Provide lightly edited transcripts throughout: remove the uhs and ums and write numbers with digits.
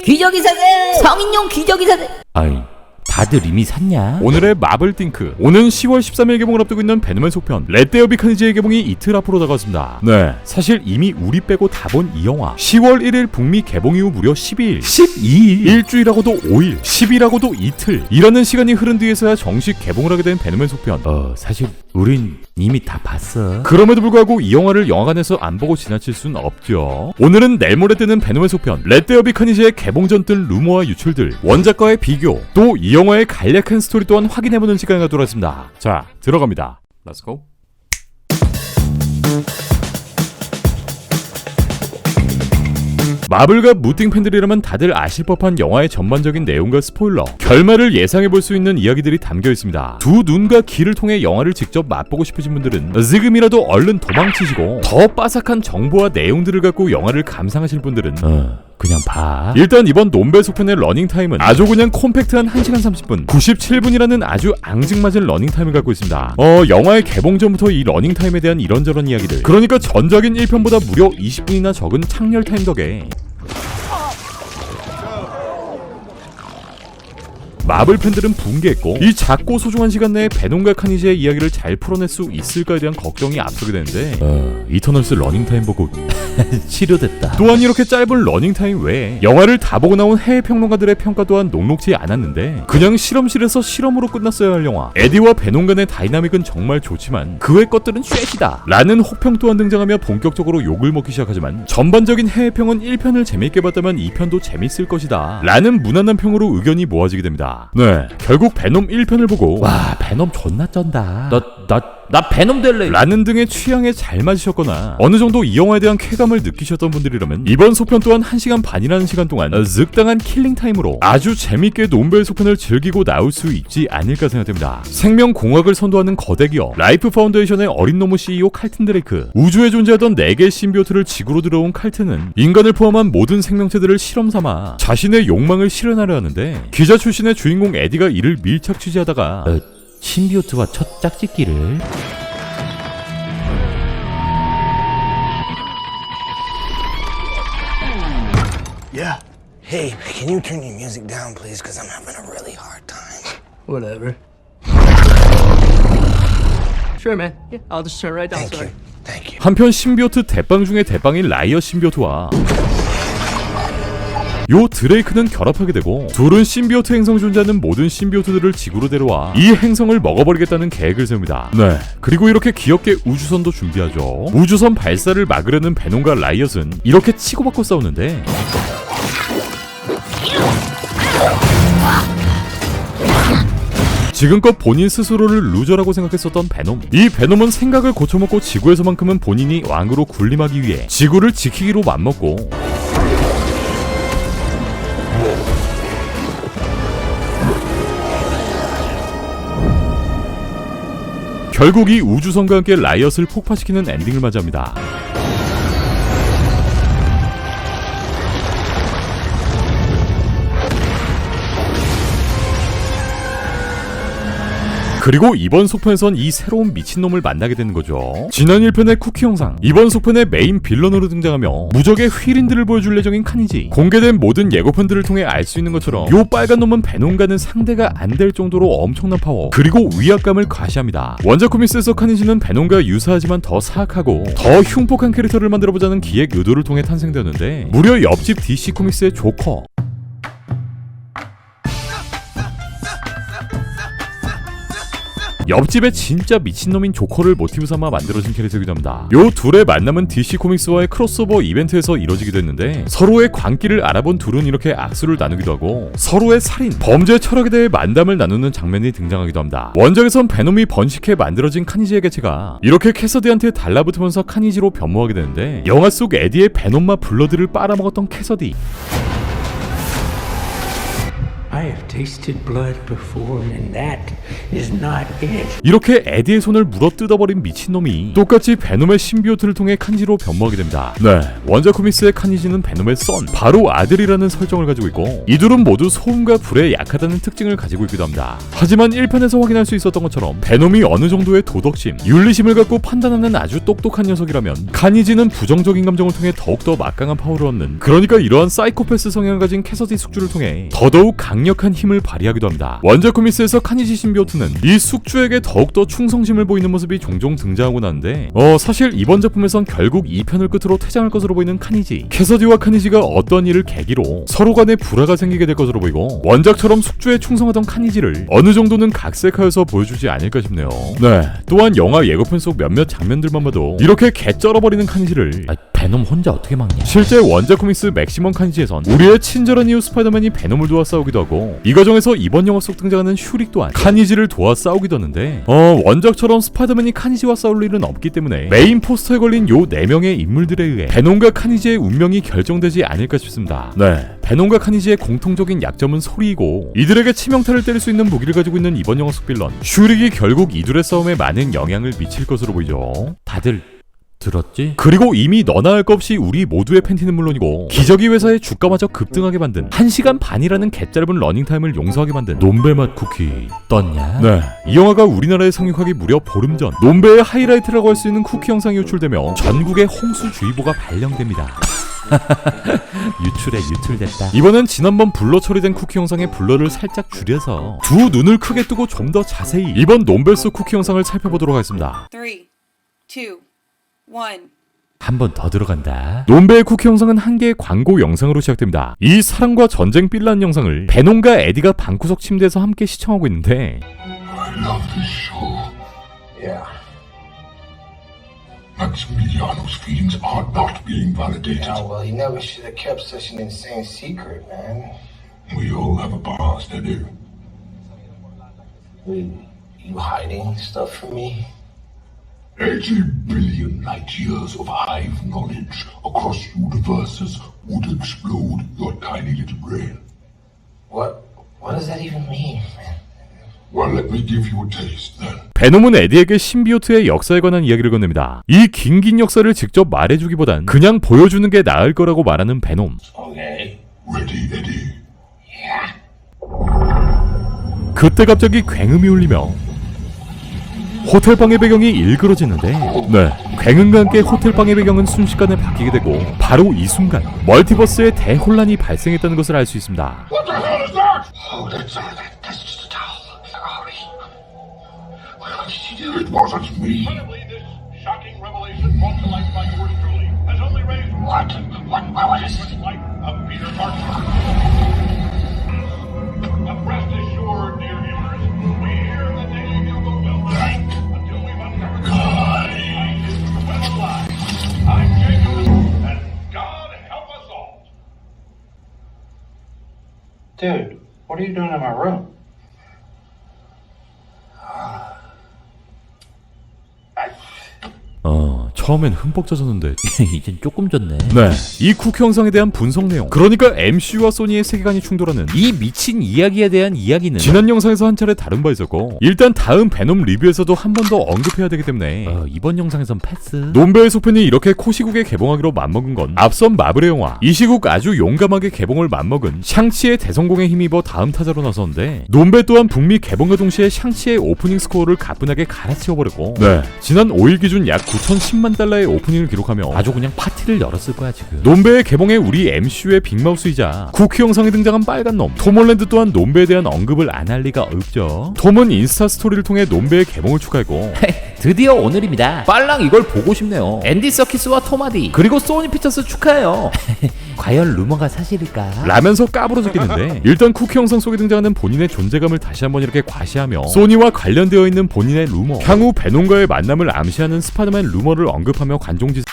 기저귀 사세! 성인용 기저귀 사세! 아이, 다들 이미 샀냐? 오늘의 마블 띵크. 오는 10월 13일 개봉을 앞두고 있는 베놈의 속편 렛데어비 카니지의 개봉이 이틀 앞으로 다가왔습니다. 네, 사실 이미 우리 빼고 다 본 이 영화 10월 1일 북미 개봉 이후 무려 12일 12일 일주일하고도 5일 10일하고도 이틀 이라는 시간이 흐른 뒤에서야 정식 개봉을 하게 된 베놈의 속편. 사실 우린 이미 다 봤어. 그럼에도 불구하고 이 영화를 영화관에서 안 보고 지나칠 순 없죠. 오늘은 내일 모레 뜨는 베놈의 속편 렛데어비 카니지의 개봉 전 뜬 루머와 유출들, 원작과의 비교, 또 이 영화의 간략한 스토리 또한 확인해보는 시간이 가도록 하겠습니다. 자, 들어갑니다. Let's go. 마블과 무팅 팬들이라면 다들 아실 법한 영화의 전반적인 내용과 스포일러, 결말을 예상해볼 수 있는 이야기들이 담겨 있습니다. 두 눈과 귀를 통해 영화를 직접 맛보고 싶으신 분들은 지금이라도 얼른 도망치시고, 더 빠삭한 정보와 내용들을 갖고 영화를 감상하실 분들은 그냥 봐. 일단 이번 논벨 속편의 러닝타임은 아주 그냥 콤팩트한 1시간 30분 97분이라는 아주 앙증맞은 러닝타임을 갖고 있습니다. 영화의 개봉 전부터 이 러닝타임에 대한 이런저런 이야기들, 그러니까 전작인 1편보다 무려 20분이나 적은 창렬타임 덕에 마블 팬들은 붕괴했고, 이 작고 소중한 시간 내에 베놈과 카니지의 이야기를 잘 풀어낼 수 있을까에 대한 걱정이 앞서게 되는데 이터널스 러닝타임 보고 치료됐다. 또한 이렇게 짧은 러닝타임 외에 영화를 다 보고 나온 해외 평론가들의 평가 또한 녹록지 않았는데, 그냥 실험실에서 실험으로 끝났어야 할 영화, 에디와 베놈 간의 다이나믹은 정말 좋지만 그 외 것들은 쉐시다 라는 혹평 또한 등장하며 본격적으로 욕을 먹기 시작하지만, 전반적인 해외평은 1편을 재밌게 봤다면 2편도 재밌을 것이다 라는 무난한 평으로 의견이 모아지게 됩니다. 네, 결국 베놈 1편을 보고 와, 베놈 존나 쩐다, 나 베놈 될래 라는 등의 취향에 잘 맞으셨거나 어느 정도 이 영화에 대한 쾌감을 느끼셨던 분들이라면 이번 속편 또한 1시간 반이라는 시간 동안 늑당한 킬링타임으로 아주 재밌게 논벨 속편을 즐기고 나올 수 있지 않을까 생각됩니다. 생명공학을 선도하는 거대 기업 라이프 파운데이션의 어린 놈의 CEO 칼튼 드레이크, 우주에 존재하던 4개의 심비오트를 지구로 들어온 칼튼은 인간을 포함한 모든 생명체들을 실험삼아 자신의 욕망을 실현하려 하는데, 기자 출신의 주인공 에디가 이를 밀착 취재하다가 신비오트와 첫 짝짓기를 Yeah. Hey, can you turn your music down, please? Because I'm having a really hard time. Whatever. Sure, man. Yeah, I'll just turn it right down. Thank Sorry. you. Thank you. 한편 신비오트 대빵 중에 대빵인 라이어 신비오트와 요 드레이크는 결합하게 되고, 둘은 신비오트 행성 존재하는 모든 신비오트들을 지구로 데려와 이 행성을 먹어버리겠다는 계획을 세웁니다. 네, 그리고 이렇게 귀엽게 우주선도 준비하죠. 우주선 발사를 막으려는 베놈과 라이엇은 이렇게 치고받고 싸우는데, 지금껏 본인 스스로를 루저라고 생각했었던 베놈, 이 베놈은 생각을 고쳐먹고 지구에서만큼은 본인이 왕으로 군림하기 위해 지구를 지키기로 맘먹고, 결국 이 우주선과 함께 라이엇을 폭파시키는 엔딩을 맞이합니다. 그리고 이번 속편에선 이 새로운 미친놈을 만나게 되는 거죠. 지난 1편의 쿠키 형상, 이번 속편의 메인 빌런으로 등장하며 무적의 휘린들을 보여줄 예정인 카니지. 공개된 모든 예고편들을 통해 알 수 있는 것처럼 요 빨간 놈은 베놈과는 상대가 안 될 정도로 엄청난 파워, 그리고 위압감을 과시합니다. 원작 코믹스에서 카니지는 베놈과 유사하지만 더 사악하고 더 흉폭한 캐릭터를 만들어보자는 기획 의도를 통해 탄생되었는데, 무려 옆집 DC 코믹스의 조커, 옆집에 진짜 미친놈인 조커를 모티브 삼아 만들어진 캐릭터이기도 합니다. 요 둘의 만남은 DC 코믹스와의 크로스오버 이벤트에서 이뤄지기도 했는데, 서로의 관계를 알아본 둘은 이렇게 악수를 나누기도 하고 서로의 살인, 범죄 철학에 대해 만담을 나누는 장면이 등장하기도 합니다. 원작에선 베놈이 번식해 만들어진 카니지의 개체가 이렇게 캐서디한테 달라붙으면서 카니지로 변모하게 되는데, 영화 속 에디의 베놈과 블러드를 빨아먹었던 캐서디, I I have tasted blood before, and that is not it. 이렇게 에디의 손을 물어 뜯어버린 미친놈이 똑같이 베놈의 신비오트를 통해 칸지로 변모하게 됩니다. 네, 원작 코믹스의 칸이지는 베놈의 선, 바로 아들이라는 설정을 가지고 있고 이 둘은 모두 소음과 불에 약하다는 특징을 가지고 있기도 합니다. 하지만 1편에서 확인할 수 있었던 것처럼 베놈이 어느 정도의 도덕심, 윤리심을 갖고 판단하는 아주 똑똑한 녀석이라면 칸이지는 부정적인 감정을 통해 더욱더 막강한 파워를 얻는, 그러니까 이러한 사이코패스 성향을 가진 캐서디 숙주를 통해 더더욱 강력한 힘을 발휘하기도 합니다. 원작 코믹스에서 칸이지 신비오트는 이 숙주에게 더욱더 충성심을 보이는 모습이 종종 등장하곤 하는데 사실 이번 작품에선 결국 2편을 끝으로 퇴장할 것으로 보이는 칸이지, 캐서디와 칸이지가 어떤 일을 계기로 서로 간에 불화가 생기게 될 것으로 보이고 원작처럼 숙주에 충성하던 칸이지를 어느 정도는 각색하여서 보여주지 않을까 싶네요. 네, 또한 영화 예고편 속 몇몇 장면들만 봐도 이렇게 개 쩔어버리는 칸이지를 베놈 혼자 어떻게 막냐? 실제 원작 코믹스 맥시멈 칸이지에선 우리의 친절한 이웃 스파이더맨이 베놈을 도와 싸우기도 하고 이 과정에서 이번 영화 속 등장하는 슈릭 또한 칸이지를 도와 싸우기도 하는데 원작처럼 스파이더맨이 칸이지와 싸울 일은 없기 때문에 메인 포스터에 걸린 요 4명의 인물들에 의해 베놈과 칸이지의 운명이 결정되지 않을까 싶습니다. 네, 베놈과 칸이지의 공통적인 약점은 소리이고 이들에게 치명타를 때릴 수 있는 무기를 가지고 있는 이번 영화 속 빌런 슈릭이 결국 이둘의 싸움에 많은 영향을 미칠 것으로 보이죠. 다들 들었지? 그리고 이미 너나 할 것 없이 우리 모두의 팬티는 물론이고 기저귀 회사의 주가마저 급등하게 만든 1시간 반이라는 개짧은 러닝타임을 용서하게 만든 논배맛 쿠키 떴냐? 네, 이 영화가 우리나라에 상륙하기 무려 보름 전 논배의 하이라이트라고 할 수 있는 쿠키 영상이 유출되며 전국에 홍수주의보가 발령됩니다. 유출됐다. 이번엔 지난번 블러 처리된 쿠키 영상의 블러를 살짝 줄여서 두 눈을 크게 뜨고 좀 더 자세히 이번 논배 속 쿠키 영상을 살펴보도록 하겠습니다. 3, 2, 1. 한 번 더 들어간다. 논배의 쿠키 영상은 한 개의 광고 영상으로 시작됩니다. 이 사랑과 전쟁 빌런 영상을 베놈과 에디가 방구석 침대에서 함께 시청하고 있는데 I love this show. Yeah. Maximiliano's feelings are not being validated. Yeah, well, he never should have kept such an insane secret, man. We all have a past, Eddie. You hiding stuff from me? 80 billion light years of hive knowledge across universes would explode your tiny little brain. What does that even mean, man? Well, let me give you a taste, then. 베놈은 에디에게 신비오트의 역사에 관한 이야기를 건넵니다. 이 긴 역사를 직접 말해주기보단 그냥 보여주는 게 나을 거라고 말하는 베놈. Okay. Ready, Eddie? 그때 갑자기 굉음이 울리며 호텔방의 배경이 일그러지는데 네, 굉음과 함께 호텔방의 배경은 순식간에 바뀌게 되고 바로 이 순간 멀티버스의 대혼란이 발생했다는 것을 알 수 있습니다. What the hell is that? Oh, that's just a towel. Hurry. What did you do? It wasn't me. This shocking revelation brought to light by yours truly has only raised What is it? light of Peter Parker. But rest assured, dear viewers, we hear the daily bugle will not until we've uncovered the web of lies. I'm Jacob, and God help us all. Dude, what are you doing in my room? 처음엔 흠뻑 젖었는데 이젠 조금 졌네. 네, 이 쿠키 영상에 대한 분석 내용, 그러니까 MCU와 소니의 세계관이 충돌하는 이 미친 이야기에 대한 이야기는 지난 영상에서 한 차례 다룬 바 있었고 일단 다음 베놈 리뷰에서도 한 번 더 언급해야 되기 때문에 이번 영상에선 패스. 논배의 소편이 이렇게 코시국에 개봉하기로 맘먹은 건 앞선 마블의 영화 이 시국 아주 용감하게 개봉을 맘먹은 샹치의 대성공에 힘입어 다음 타자로 나섰는데 논배 또한 북미 개봉과 동시에 샹치의 오프닝 스코어를 가뿐하게 갈아치워버렸고 네, 지난 5일 기준 약 9,010만 달러의 오프닝을 기록하며 아주 그냥 파티를 열었을 거야 지금. 논배의 개봉에 우리 MCU의 빅마우스이자 쿠키 영상에 등장한 빨간 놈 톰 홀랜드 또한 논배에 대한 언급을 안 할 리가 없죠. 톰은 인스타 스토리를 통해 논배의 개봉을 축하했고 드디어 오늘입니다. 빨랑 이걸 보고 싶네요. 앤디 서키스와 톰 하디 그리고 소니 피처스 축하해요. 과연 루머가 사실일까? 라면서 까부러졌겠는데 일단 쿠키 영상 속에 등장하는 본인의 존재감을 다시 한번 이렇게 과시하며 소니와 관련되어 있는 본인의 루머, 향후 베놈과의 만남을 암시하는 스파이더맨 루머를 언급하며 관종짓.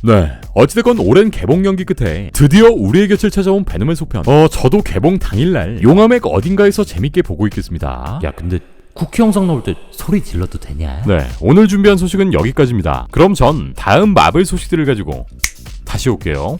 네, 어찌됐건 오랜 개봉 연기 끝에 드디어 우리의 곁을 찾아온 베놈의 속편. 저도 개봉 당일날 용암액 어딘가에서 재밌게 보고 있겠습니다. 야 근데 쿠키 영상 나올 때 소리 질러도 되냐? 네, 오늘 준비한 소식은 여기까지입니다. 그럼 전 다음 마블 소식들을 가지고 다시 올게요.